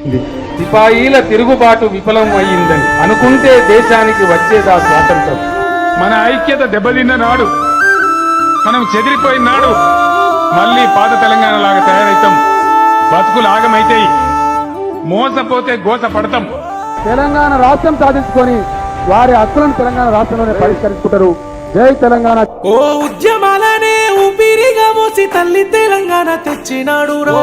వచ్చింది. సిపాయిల తిరుగుబాటు విఫలం అయ్యిందని అనుకుంటే దేశానికి వచ్చేదా స్వాతంత్రం? మన ఐక్యత దెబ్బతిన్న నాడు, మనం చెదిరిపోయిన నాడు మళ్ళీ పాత తెలంగాణ లాగా తయారైతాం. బతుకులు ఆగమైతాయి, మోసపోతే గోస పడతాం. తెలంగాణ రాష్ట్రం సాధించుకొని వారి హక్కులను తెలంగాణ రాష్ట్రంలోనే పరిష్కరించుకుంటారు. జై తెలంగాణ. ఓ ఉద్యమాలనే ఊపిరిగా మోసి తల్లి తెలంగాణ తెచ్చినాడు రా.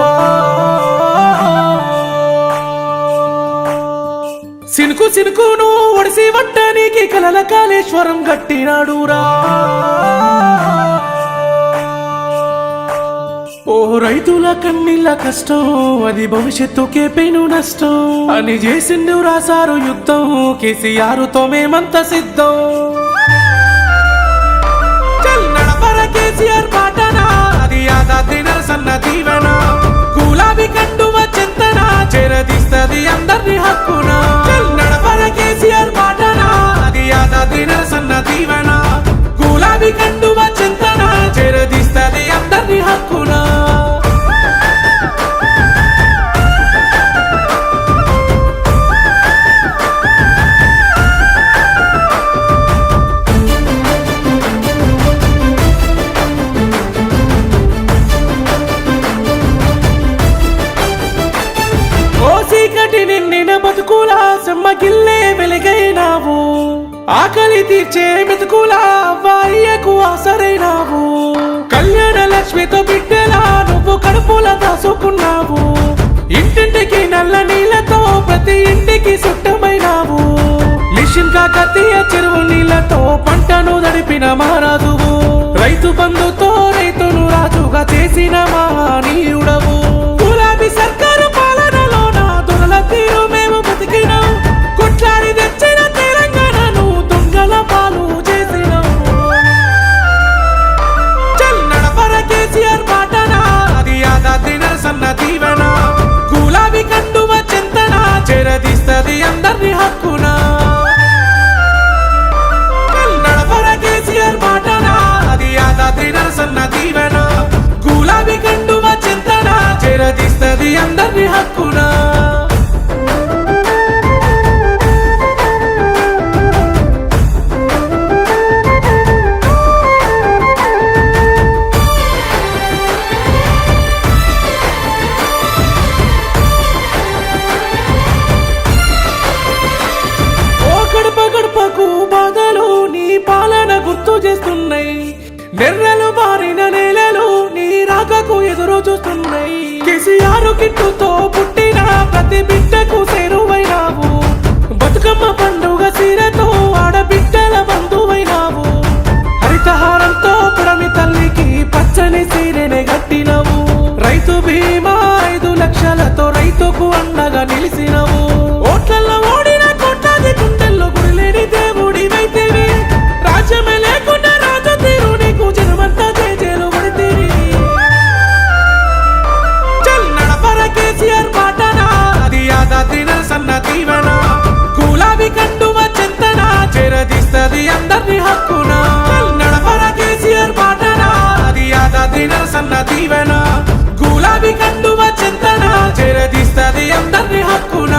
సినుకు సినుకును ఒడిసి వట్టనికి కలల కాళేశ్వరం కట్టినాడు రా. ఓ రైతుల కన్నీళ్ళ కష్టం, అది భవిష్యత్తుకే పెను నష్టం అని చేసిండు రాసారు యుద్ధం. కేసీఆర్ తో మేమంత సిద్ధం. కేసీఆర్ పాటనా అది యాదాద్రి నరసన్న దీవెన. గులాబీ కండువ చింతన చేరదీస్తది అందరి హక్కున. నడపర కేసీఆర్ పాటనా అది యాదాద్రి నరసన్న దీవెన. గులాబీ కండువ చింతన చేరదీస్తది అందరి హక్కున. నిండిన బతుకులా సెమ్మగిల్లే వెలుగైనావు. ఆకలి తీర్చే మెతుకులా వారియకు ఆసరైనావు. కళ్యాణ లక్ష్మితో బిడ్డలా నువ్వు కడుపుల దాసుకున్నావు. ఇంటింటికి నల్ల నీళ్లతో ప్రతి ఇంటికి సుట్టమైనావు. మిషన్ కాకతీయ చెరువు నీళ్లతో పంటను దడిపిన మహారాజువు. రైతు బంధుతో రైతును రాజుగా చేసిన మహనీయుడవు. గులాబీ సర్కారు తీరు మేము బతికినాం. కొట్లాడి తెచ్చిన తెలంగాణను దొంగల పాలు చేసినాం. నడపర కేసీఆర్ పాటనా అది యాదాద్రి నరసన్న దీవెన. గులాబీ కండువ చింతన చేరదీస్తది అందరి హక్కున. నడపర కేసీఆర్ పాటనా అది యాదాద్రి నరసన్న దీవెన. గులాబీ కండువ చింతన చేరదీస్తది అందరి హక్కున. నెర్రలు మారిన నేలలు నీ రాకకు ఎదురు చూస్తున్నాయి. కేసీఆర్ కిట్టుతో పుట్టిన ప్రతి బిడ్డకు చేరువైనావు. బతుకమ్మ పండుగ సీరతో ఆడబిడ్డల బంధువైనావు. హరితహారంతో పుడమి తల్లికి పచ్చని సీరెనే గట్టినవు. రైతు బీమా 5 లక్షలతో రైతుకు అండగా నిలిసినవు. ఓట్లలో ఓడిన కోట్లాది గుండెల్లో గురిలేని దేవుడి వైతేవి. రాజ్యమే లేకుండా జనమంతా చేజేలు పడితేరి. నడపర కేసీఆర్ పాటనా అది యాదాద్రి నరసన్న దీవెన. గులాబీ కండువ చింతన చేరదీస్తది అందరి హక్కున. నడపర కేసీఆర్ పాటనా అది యాదాద్రి నరసన్న దీవెన. గులాబీ కండువ చింతన చేరదీస్తది అందరి హక్కున.